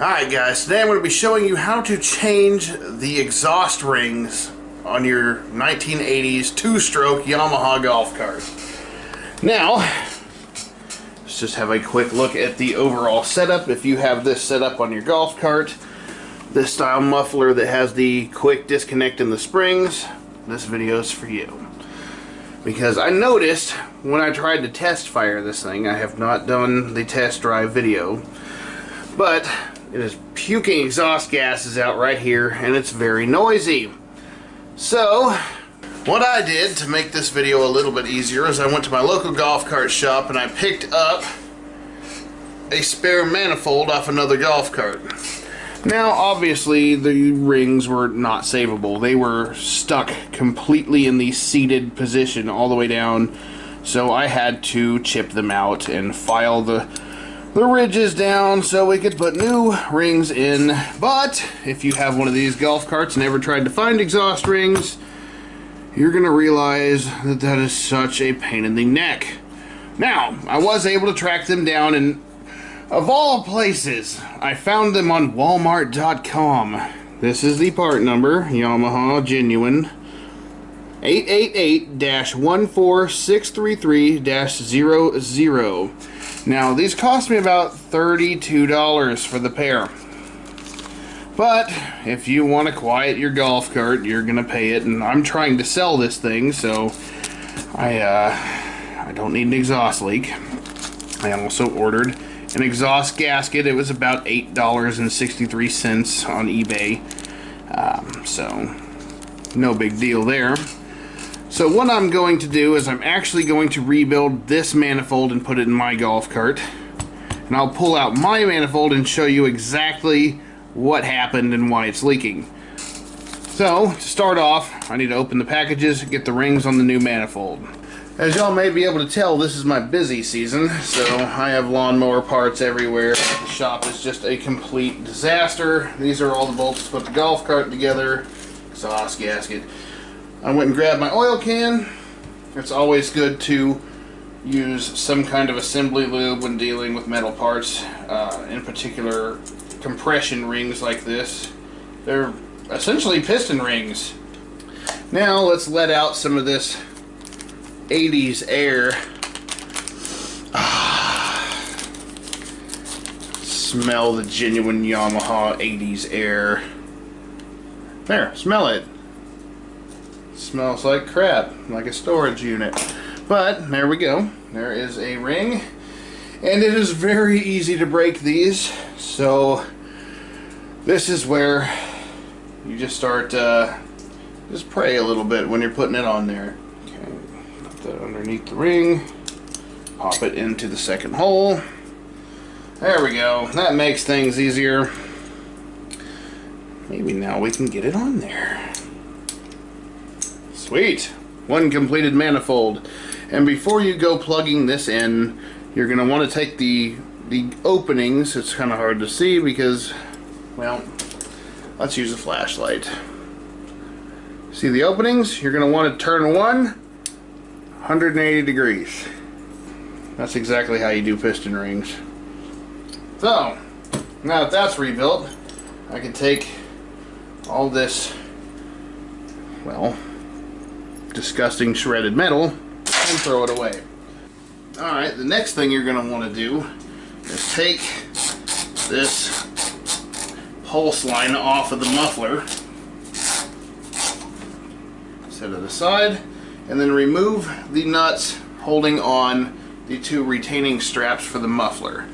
Hi guys, today I'm going to be showing you how to change the exhaust rings on your 1980s two-stroke Yamaha golf cart. Now, let's just have a quick look at the overall setup. If you have this set up on your golf cart, this style muffler that has the quick disconnect in the springs, this video is for you. Because I noticed when I tried to test fire this thing, I have not done the test drive video, but it is puking exhaust gases out right here, and it's very noisy. So, what I did to make this video a little bit easier is I went to my local golf cart shop and I picked up a spare manifold off another golf cart. Now, obviously, the rings were not savable. They were stuck completely in the seated position all the way down, so I had to chip them out and file the ridges down so we could put new rings in. But if you have one of these golf carts and ever tried to find exhaust rings, you're gonna realize that that is such a pain in the neck. Now, I was able to track them down, and of all places, I found them on Walmart.com. This is the part number, Yamaha Genuine 888-14633-00. Now, these cost me about $32 for the pair. But if you want to quiet your golf cart, you're going to pay it. And I'm trying to sell this thing, so I don't need an exhaust leak. I also ordered an exhaust gasket. It was about $8.63 on eBay. So, no big deal there. So what I'm going to do is I'm actually going to rebuild this manifold and put it in my golf cart. And I'll pull out my manifold and show you exactly what happened and why it's leaking. So, to start off, I need to open the packages, get the rings on the new manifold. As y'all may be able to tell, this is my busy season, so I have lawnmower parts everywhere. The shop is just a complete disaster. These are all the bolts to put the golf cart together. Exhaust gasket. I went and grabbed my oil can. It's always good to use some kind of assembly lube when dealing with metal parts, in particular compression rings like this. They're essentially piston rings. Now let's let out some of this 80s air. Smell the genuine Yamaha 80s air. There, smell it. Smells like crap, like a storage unit. But there we go. There is a ring, and it is very easy to break these. So this is where you just start just pray a little bit when you're putting it on there. Okay, put that underneath the ring, pop it into the second hole. There we go. That makes things easier. Maybe now we can get it on there. Sweet! One completed manifold. And before you go plugging this in, you're going to want to take the openings. It's kind of hard to see because, well, let's use a flashlight. See the openings? You're going to want to turn one 180 degrees. That's exactly how you do piston rings. So, now that that's rebuilt, I can take all this, well, disgusting shredded metal and throw it away. Alright, the next thing you're going to want to do is take this pulse line off of the muffler, set it aside, and then remove the nuts holding on the two retaining straps for the muffler.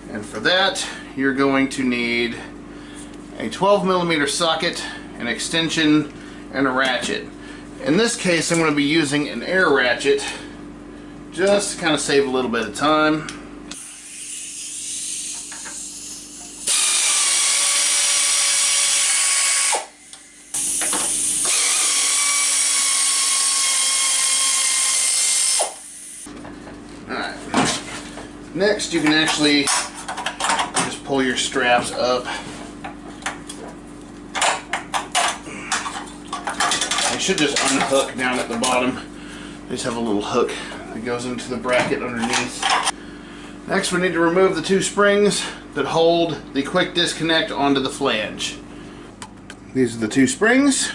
And for that, you're going to need a 12mm socket, an extension, and a ratchet. In this case, I'm going to be using an air ratchet just to kind of save a little bit of time. Alright. Next, you can actually just pull your straps up. They should just unhook down at the bottom. They just have a little hook that goes into the bracket underneath. Next, we need to remove the two springs that hold the quick disconnect onto the flange. These are the two springs.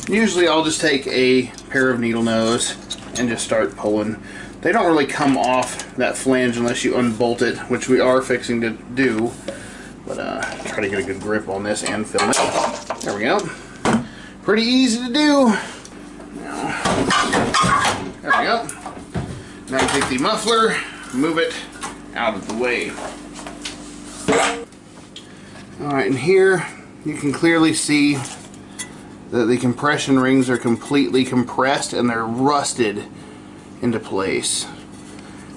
Usually I'll just take a pair of needle nose and just start pulling. They don't really come off that flange unless you unbolt it, which we are fixing to do. But try to get a good grip on this and film it. There we go. Pretty easy to do. Now, there we go. Now take the muffler, move it out of the way. Alright, and here you can clearly see that the compression rings are completely compressed and they're rusted into place.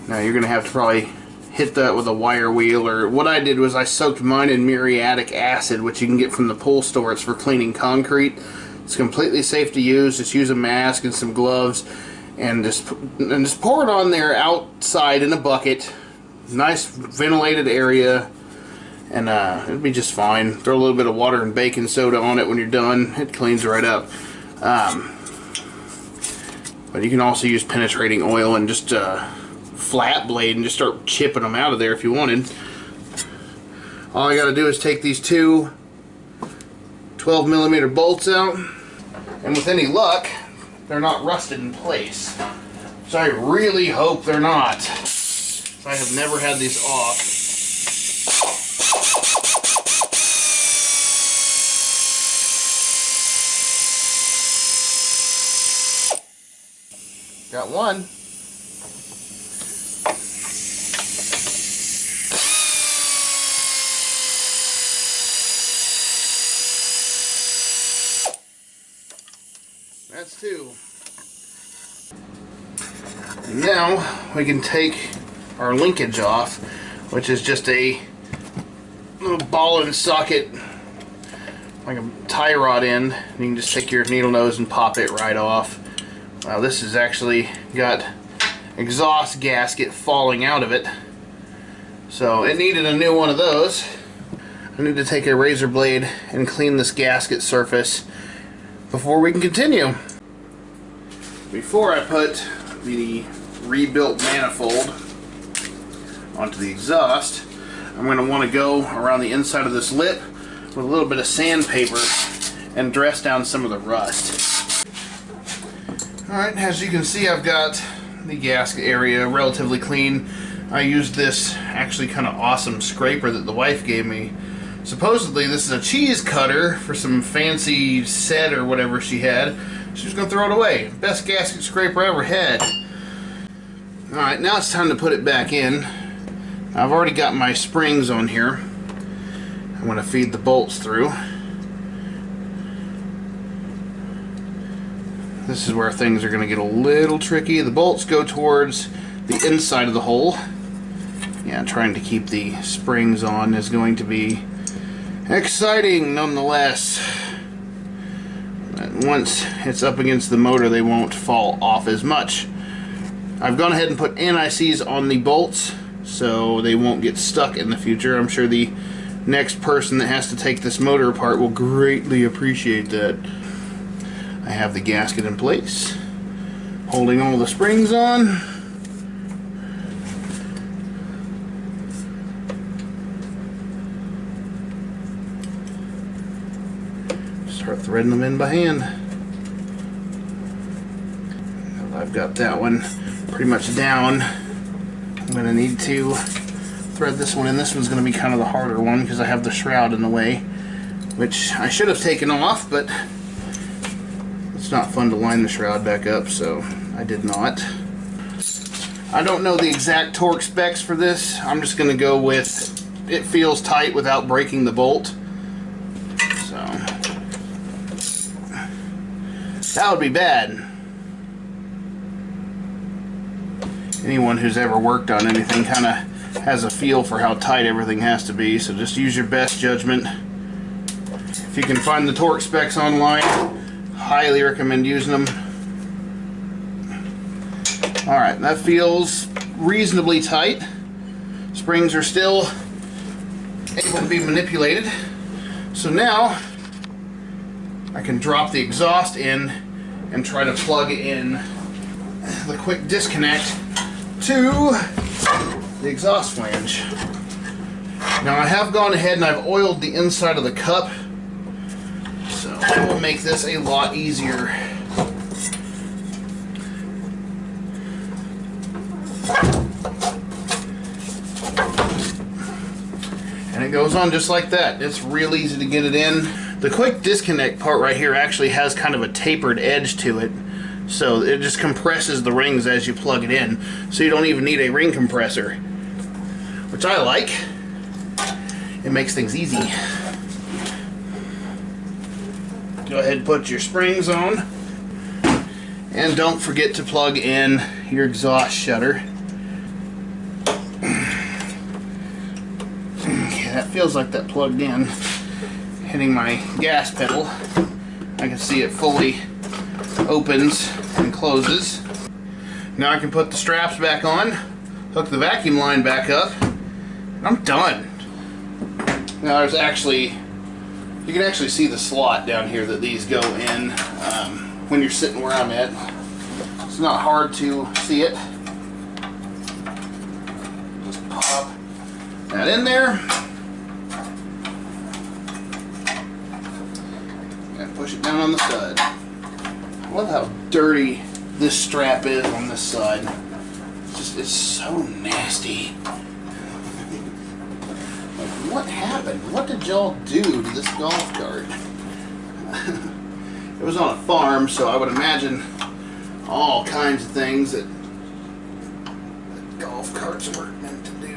Now you're going to have to probably hit that with a wire wheel, or what I did was I soaked mine in muriatic acid, which you can get from the pool store. It's for cleaning concrete. It's completely safe to use. Just use a mask and some gloves and just pour it on there outside in a bucket. Nice ventilated area, and it'll be just fine. Throw a little bit of water and baking soda on it when you're done. It cleans right up. But you can also use penetrating oil and just flat blade and just start chipping them out of there if you wanted. All I gotta do is take these two 12mm bolts out, and with any luck they're not rusted in place. So I really hope they're not. I have never had these off. Got one. That's two. And now we can take our linkage off, which is just a little ball and socket, like a tie rod end. You can just take your needle nose and pop it right off. This has actually got exhaust gasket falling out of it, so it needed a new one of those. I need to take a razor blade and clean this gasket surface before we can continue. Before I put the rebuilt manifold onto the exhaust, I'm going to want to go around the inside of this lip with a little bit of sandpaper and dress down some of the rust. Alright, as you can see, I've got the gasket area relatively clean. I used this actually kind of awesome scraper that the wife gave me. Supposedly this is a cheese cutter for some fancy set or whatever she had. She was going to throw it away. Best gasket scraper I ever had. Alright, now it's time to put it back in. I've already got my springs on here. I'm going to feed the bolts through. This is where things are going to get a little tricky. The bolts go towards the inside of the hole. Yeah, trying to keep the springs on is going to be exciting nonetheless. But once it's up against the motor, they won't fall off as much. I've gone ahead and put anti-seize on the bolts so they won't get stuck in the future. I'm sure the next person that has to take this motor apart will greatly appreciate that. I have the gasket in place, holding all the springs on. Start threading them in by hand. I've got that one pretty much down. I'm going to need to thread this one in. This one's going to be kind of the harder one because I have the shroud in the way, which I should have taken off, but it's not fun to line the shroud back up, so I did not. I don't know the exact torque specs for this. I'm just going to go with it feels tight without breaking the bolt. So that would be bad. Anyone who's ever worked on anything kind of has a feel for how tight everything has to be, so just use your best judgment. If you can find the torque specs online, highly recommend using them. Alright, that feels reasonably tight. Springs are still able to be manipulated. So now I can drop the exhaust in and try to plug in the quick disconnect to the exhaust flange. Now I have gone ahead and I've oiled the inside of the cup, so that will make this a lot easier. And it goes on just like that. It's real easy to get it in. The quick disconnect part right here actually has kind of a tapered edge to it, so it just compresses the rings as you plug it in, so you don't even need a ring compressor, which I like. It makes things easy. Go ahead and put your springs on, and don't forget to plug in your exhaust shutter. That feels like that plugged in. Hitting my gas pedal, I can see it fully opens and closes. Now I can put the straps back on, hook the vacuum line back up, and I'm done. Now there's actually, you can actually see the slot down here that these go in when you're sitting where I'm at. It's not hard to see it. Just pop that in there. Push it down on the stud. I love how dirty this strap is on this side. It's so nasty. Like, what happened? What did y'all do to this golf cart? It was on a farm, so I would imagine all kinds of things that golf carts were meant to do.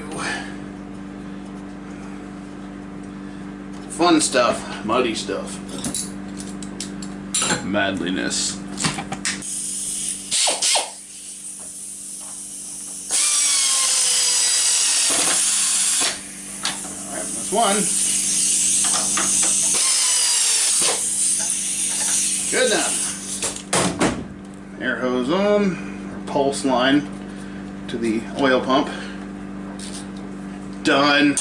Fun stuff, muddy stuff. Madliness. Alright, that's one. Good enough. Air hose on, pulse line to the oil pump. Done.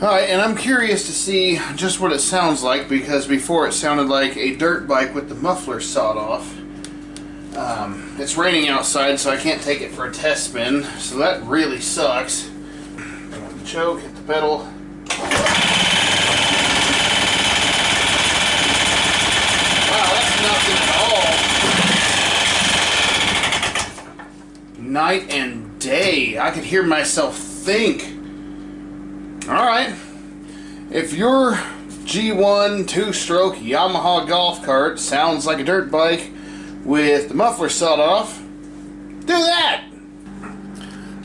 Alright, and I'm curious to see just what it sounds like, because before it sounded like a dirt bike with the muffler sawed off. It's raining outside, so I can't take it for a test spin, so that really sucks. Hit the choke, hit the pedal. Wow, that's nothing at all. Night and day. I could hear myself think. Alright, if your G1 two-stroke Yamaha golf cart sounds like a dirt bike with the muffler sawed off, do that!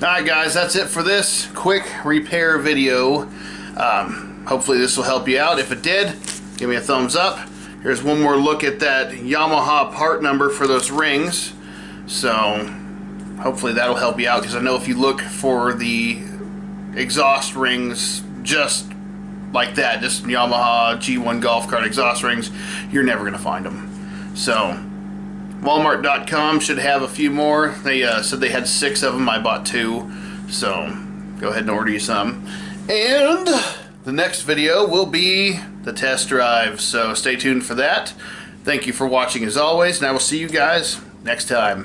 Alright guys, that's it for this quick repair video. Hopefully this will help you out. If it did, give me a thumbs up. Here's one more look at that Yamaha part number for those rings. So hopefully that'll help you out, because I know if you look for the exhaust rings just like that, just Yamaha G1 golf cart exhaust rings, you're never going to find them. So Walmart.com should have a few more. They said they had 6 of them. I bought 2, so go ahead and order you some. And the next video will be the test drive, so stay tuned for that. Thank you for watching as always, and I will see you guys next time.